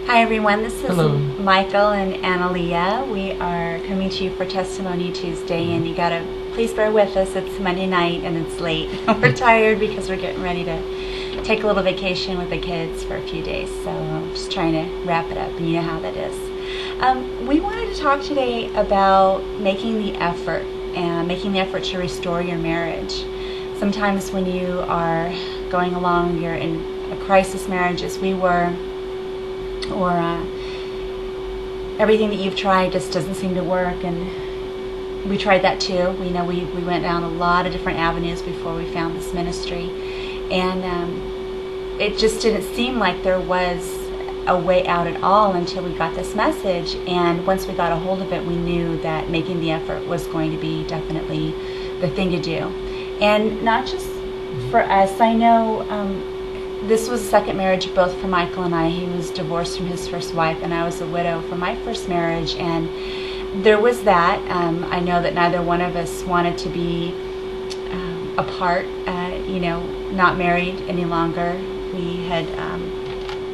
Hi everyone, this is Hello. Michael and Analia. We are coming to you for Testimony Tuesday, and you gotta please bear with us. It's Monday night and it's late. We're tired because we're getting ready to take a little vacation with the kids for a few days, so I'm just trying to wrap it up, and you know how that is. We wanted to talk today about making the effort to restore your marriage. Sometimes when you are going along, you're in a crisis marriage as we were, or everything that you've tried just doesn't seem to work, and we tried that too. We went down a lot of different avenues before we found this ministry, and it just didn't seem like there was a way out at all until we got this message. And once we got a hold of it, we knew that making the effort was going to be definitely the thing to do. And not just for us. I know this was a second marriage both for Michael and I. He was divorced from his first wife, and I was a widow from my first marriage, and there was that. I know that neither one of us wanted to be apart, not married any longer. We had,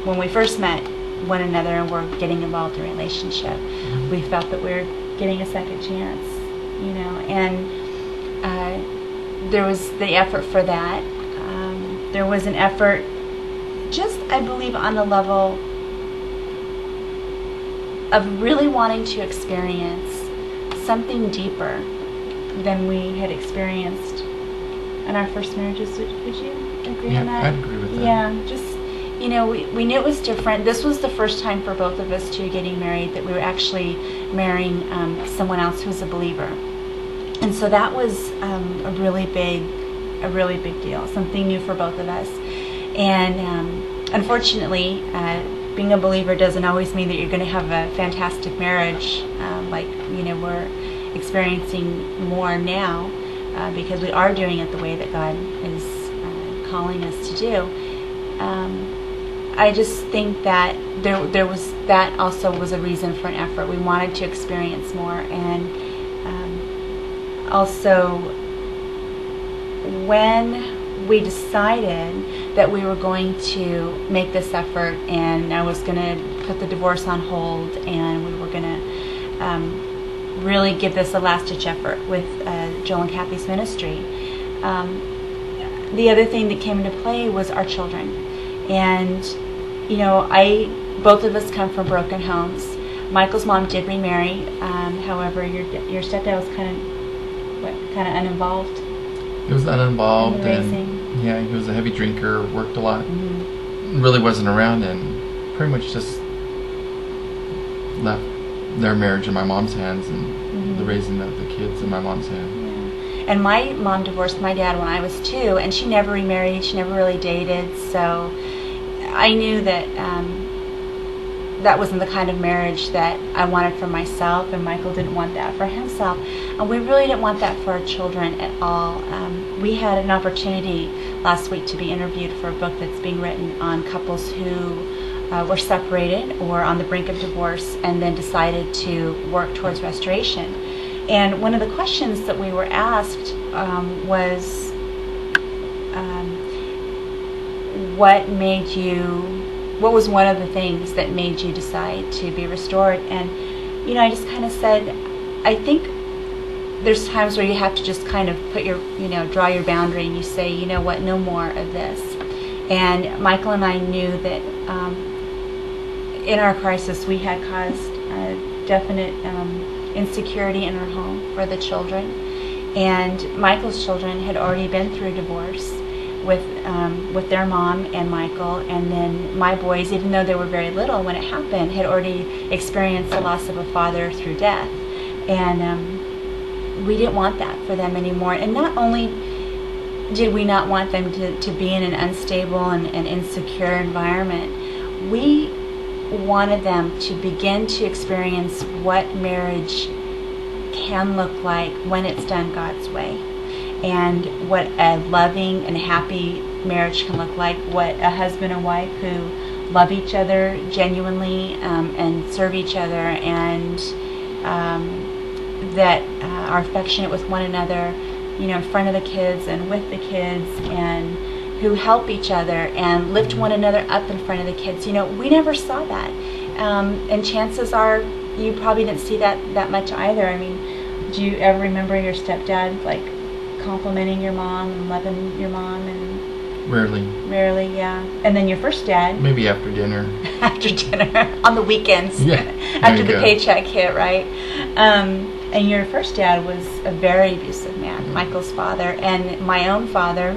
when we first met one another and were getting involved in a relationship, we felt that we were getting a second chance, and there was the effort for that. There was an effort, just I believe, on the level of really wanting to experience something deeper than we had experienced in our first marriages. Would you agree on that? Yeah, I'd agree with that. Yeah, just, we knew it was different. This was the first time for both of us two getting married that we were actually marrying someone else who was a believer. And so that was a really big deal, something new for both of us. And unfortunately, being a believer doesn't always mean that you're going to have a fantastic marriage, like we're experiencing more now, because we are doing it the way that God is calling us to do. I just think that there was that also was a reason for an effort. We wanted to experience more, and also when we decided that we were going to make this effort, and I was going to put the divorce on hold, and we were going to really give this a last-ditch effort with Joel and Kathy's ministry. The other thing that came into play was our children. And, both of us come from broken homes. Michael's mom did remarry. However, your stepdad was kind of uninvolved. He was uninvolved, and yeah, he was a heavy drinker, worked a lot, really wasn't around, and pretty much just left their marriage in my mom's hands, and the raising of the kids in my mom's hands. Yeah. And my mom divorced my dad when I was 2, and she never remarried, she never really dated, so I knew that that wasn't the kind of marriage that I wanted for myself, and Michael didn't want that for himself, and we really didn't want that for our children at all. We had an opportunity last week to be interviewed for a book that's being written on couples who were separated or on the brink of divorce and then decided to work towards restoration. And one of the questions that we were asked was, what was one of the things that made you decide to be restored? And I just kind of said, I think there's times where you have to just kind of put your, draw your boundary, and you say, you know what, no more of this. And Michael and I knew that in our crisis we had caused definite insecurity in our home for the children. And Michael's children had already been through divorce with their mom and Michael, and then my boys, even though they were very little when it happened, had already experienced the loss of a father through death. And we didn't want that for them anymore. And not only did we not want them to be in an unstable and insecure environment, we wanted them to begin to experience what marriage can look like when it's done God's way, and what a loving and happy marriage can look like, what a husband and wife who love each other genuinely and serve each other, and that are affectionate with one another, in front of the kids and with the kids, and who help each other and lift one another up in front of the kids. We never saw that. And chances are you probably didn't see that much either. I mean, do you ever remember your stepdad like complimenting your mom and loving your mom? And rarely, yeah. And then your first dad, maybe after dinner. After dinner on the weekends, yeah, after the paycheck hit, right? And your first dad was a very abusive man, Michael's father, and my own father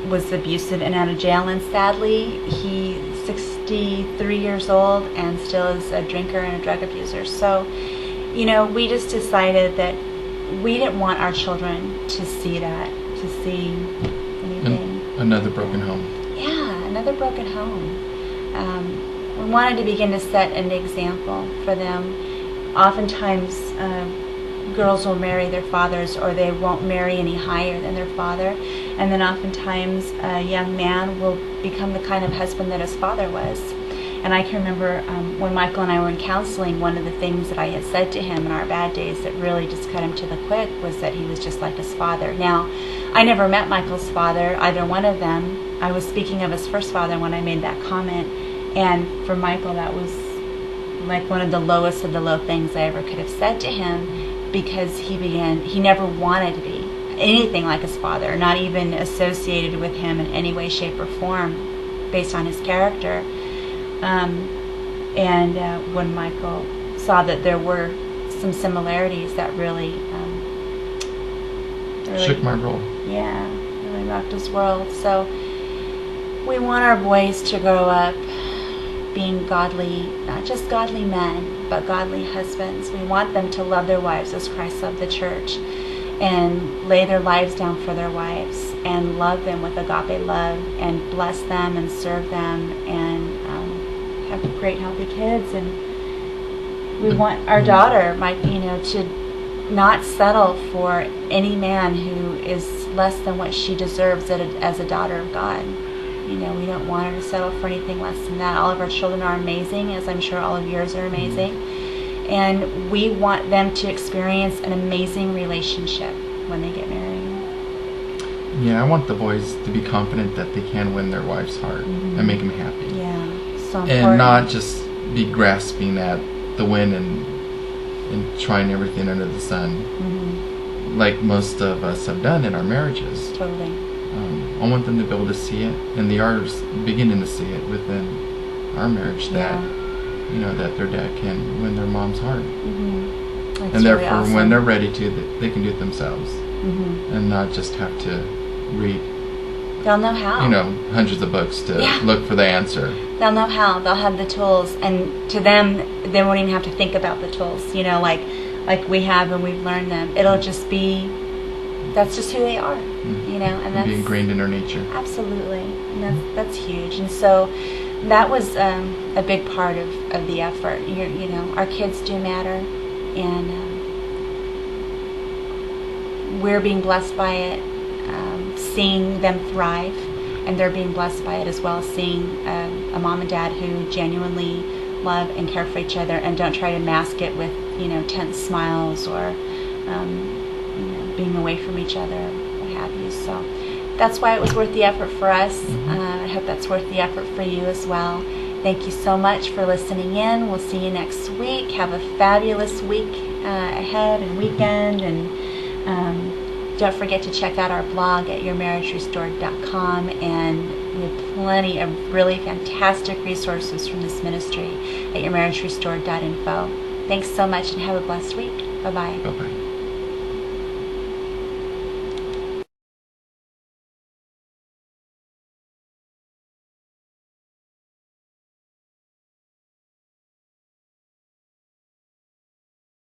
was abusive and out of jail, and sadly he's 63 years old and still is a drinker and a drug abuser. So, you know, we just decided that we didn't want our children to see anything. Another broken home. Yeah, another broken home. We wanted to begin to set an example for them. Oftentimes, girls will marry their fathers, or they won't marry any higher than their father. And then oftentimes a young man will become the kind of husband that his father was. And I can remember when Michael and I were in counseling, one of the things that I had said to him in our bad days that really just cut him to the quick was that he was just like his father. Now, I never met Michael's father, either one of them. I was speaking of his first father when I made that comment. And for Michael, that was like one of the lowest of the low things I ever could have said to him, because he never wanted to be anything like his father, not even associated with him in any way, shape, or form based on his character. When Michael saw that there were some similarities, that really shook my world. Yeah, really rocked his world. So we want our boys to grow up being godly, not just godly men, but godly husbands. We want them to love their wives as Christ loved the church, and lay their lives down for their wives, and love them with agape love, and bless them and serve them, and have great healthy kids. And we want our daughter, to not settle for any man who is less than what she deserves as a daughter of God. You know, we don't want her to settle for anything less than that. All of our children are amazing, as I'm sure all of yours are amazing. And we want them to experience an amazing relationship when they get married. Yeah, I want the boys to be confident that they can win their wife's heart and make them happy. Yeah, so important. And not just be grasping at the win and trying everything under the sun, like most of us have done in our marriages. Totally. I want them to be able to see it, and they are beginning to see it within our marriage, that that their dad can win their mom's heart, and therefore, really awesome. When they're ready to, they can do it themselves, and not just have to read. They'll know how. Hundreds of books to look for the answer. They'll know how. They'll have the tools, and to them, they won't even have to think about the tools. Like we have, and we've learned them. It'll just be. That's just who they are, and that's be ingrained in their nature. Absolutely, and that's huge. And so that was a big part of the effort. Our kids do matter, and we're being blessed by it, seeing them thrive, and they're being blessed by it as well, seeing a mom and dad who genuinely love and care for each other, and don't try to mask it with tense smiles or being away from each other, what have you. So that's why it was worth the effort for us. I hope that's worth the effort for you as well. Thank you so much for listening in. We'll see you next week. Have a fabulous week ahead and weekend. And don't forget to check out our blog at yourmarriagerestored.com. And we have plenty of really fantastic resources from this ministry at yourmarriagerestored.info. Thanks so much, and have a blessed week. Bye-bye. Bye-bye.